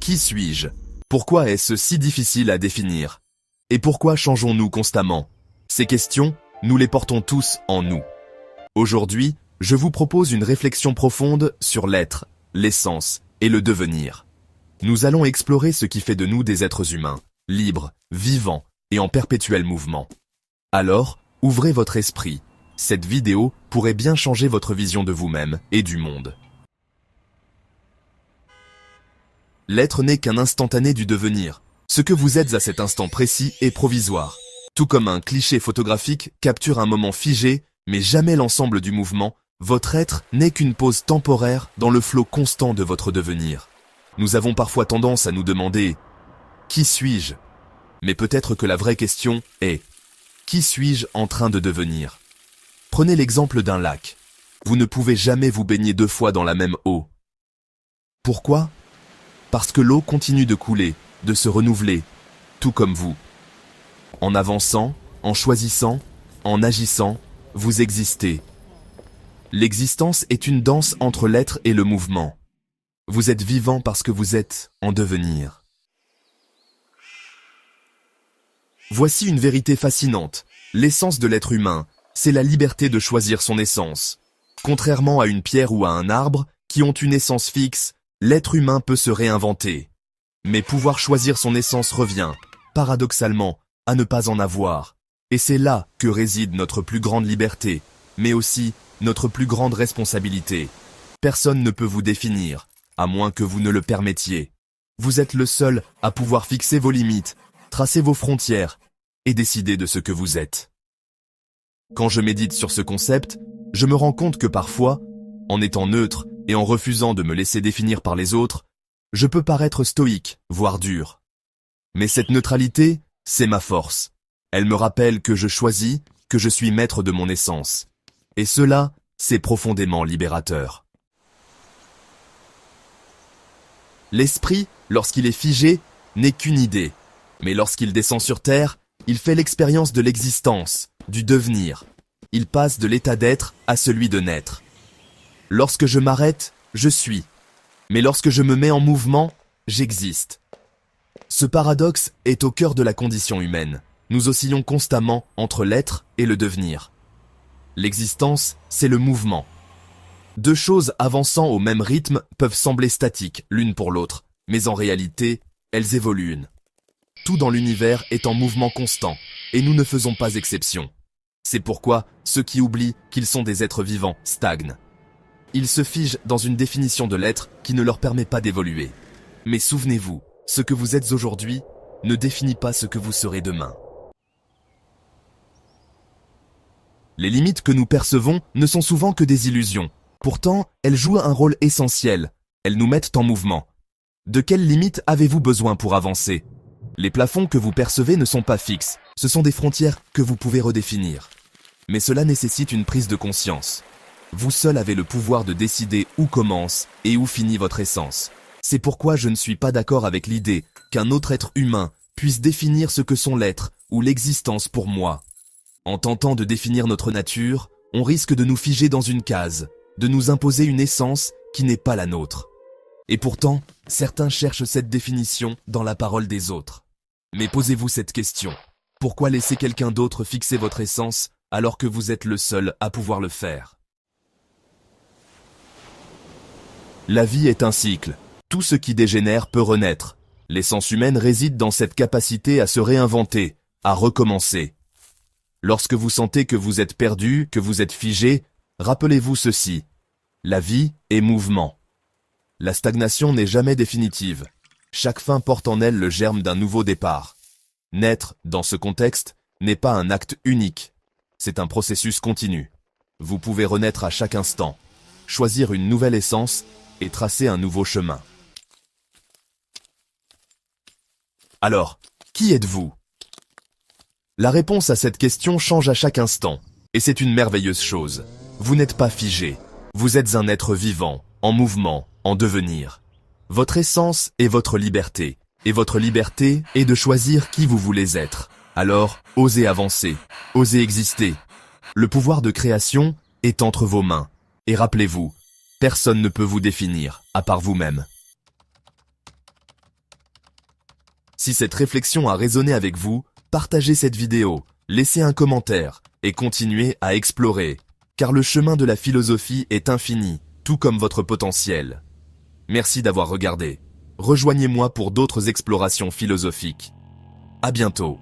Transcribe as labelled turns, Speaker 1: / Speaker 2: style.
Speaker 1: Qui suis-je? Pourquoi est-ce si difficile à définir? Et pourquoi changeons-nous constamment? Ces questions, nous les portons tous en nous. Aujourd'hui, je vous propose une réflexion profonde sur l'être, l'essence et le devenir. Nous allons explorer ce qui fait de nous des êtres humains, libres, vivants et en perpétuel mouvement. Alors, ouvrez votre esprit. Cette vidéo pourrait bien changer votre vision de vous-même et du monde. L'être n'est qu'un instantané du devenir. Ce que vous êtes à cet instant précis est provisoire. Tout comme un cliché photographique capture un moment figé, mais jamais l'ensemble du mouvement, votre être n'est qu'une pause temporaire dans le flot constant de votre devenir. Nous avons parfois tendance à nous demander « Qui suis-je » Mais peut-être que la vraie question est « Qui suis-je en train de devenir ?» Prenez l'exemple d'un lac. Vous ne pouvez jamais vous baigner 2 fois dans la même eau. Pourquoi? Parce que l'eau continue de couler, de se renouveler, tout comme vous. En avançant, en choisissant, en agissant, vous existez. L'existence est une danse entre l'être et le mouvement. Vous êtes vivant parce que vous êtes en devenir. Voici une vérité fascinante. L'essence de l'être humain, c'est la liberté de choisir son essence. Contrairement à une pierre ou à un arbre, qui ont une essence fixe, l'être humain peut se réinventer. Mais pouvoir choisir son essence revient, paradoxalement, à ne pas en avoir. Et c'est là que réside notre plus grande liberté, mais aussi notre plus grande responsabilité. Personne ne peut vous définir, à moins que vous ne le permettiez. Vous êtes le seul à pouvoir fixer vos limites, tracer vos frontières et décider de ce que vous êtes. Quand je médite sur ce concept, je me rends compte que parfois, en étant neutre et en refusant de me laisser définir par les autres, je peux paraître stoïque, voire dur. Mais cette neutralité, c'est ma force. Elle me rappelle que je choisis, que je suis maître de mon essence. Et cela, c'est profondément libérateur. L'esprit, lorsqu'il est figé, n'est qu'une idée. Mais lorsqu'il descend sur terre, il fait l'expérience de l'existence, du devenir. Il passe de l'état d'être à celui de naître. Lorsque je m'arrête, je suis. Mais lorsque je me mets en mouvement, j'existe. Ce paradoxe est au cœur de la condition humaine. Nous oscillons constamment entre l'être et le devenir. L'existence, c'est le mouvement. 2 choses avançant au même rythme peuvent sembler statiques l'une pour l'autre, mais en réalité, elles évoluent. Tout dans l'univers est en mouvement constant, et nous ne faisons pas exception. C'est pourquoi ceux qui oublient qu'ils sont des êtres vivants stagnent. Ils se figent dans une définition de l'être qui ne leur permet pas d'évoluer. Mais souvenez-vous, ce que vous êtes aujourd'hui ne définit pas ce que vous serez demain. Les limites que nous percevons ne sont souvent que des illusions. Pourtant, elles jouent un rôle essentiel. Elles nous mettent en mouvement. De quelles limites avez-vous besoin pour avancer? Les plafonds que vous percevez ne sont pas fixes. Ce sont des frontières que vous pouvez redéfinir. Mais cela nécessite une prise de conscience. Vous seul avez le pouvoir de décider où commence et où finit votre essence. C'est pourquoi je ne suis pas d'accord avec l'idée qu'un autre être humain puisse définir ce que sont l'être ou l'existence pour moi. En tentant de définir notre nature, on risque de nous figer dans une case, de nous imposer une essence qui n'est pas la nôtre. Et pourtant, certains cherchent cette définition dans la parole des autres. Mais posez-vous cette question. Pourquoi laisser quelqu'un d'autre fixer votre essence alors que vous êtes le seul à pouvoir le faire? La vie est un cycle. Tout ce qui dégénère peut renaître. L'essence humaine réside dans cette capacité à se réinventer, à recommencer. Lorsque vous sentez que vous êtes perdu, que vous êtes figé, rappelez-vous ceci. La vie est mouvement. La stagnation n'est jamais définitive. Chaque fin porte en elle le germe d'un nouveau départ. Naître, dans ce contexte, n'est pas un acte unique. C'est un processus continu. Vous pouvez renaître à chaque instant, choisir une nouvelle essence et tracer un nouveau chemin. Alors, qui êtes-vous? La réponse à cette question change à chaque instant, et c'est une merveilleuse chose. Vous n'êtes pas figé, vous êtes un être vivant, en mouvement, en devenir. Votre essence est votre liberté, et votre liberté est de choisir qui vous voulez être. Alors, osez avancer, osez exister. Le pouvoir de création est entre vos mains, et rappelez-vous, personne ne peut vous définir, à part vous-même. Si cette réflexion a résonné avec vous, partagez cette vidéo, laissez un commentaire et continuez à explorer, car le chemin de la philosophie est infini, tout comme votre potentiel. Merci d'avoir regardé. Rejoignez-moi pour d'autres explorations philosophiques. À bientôt.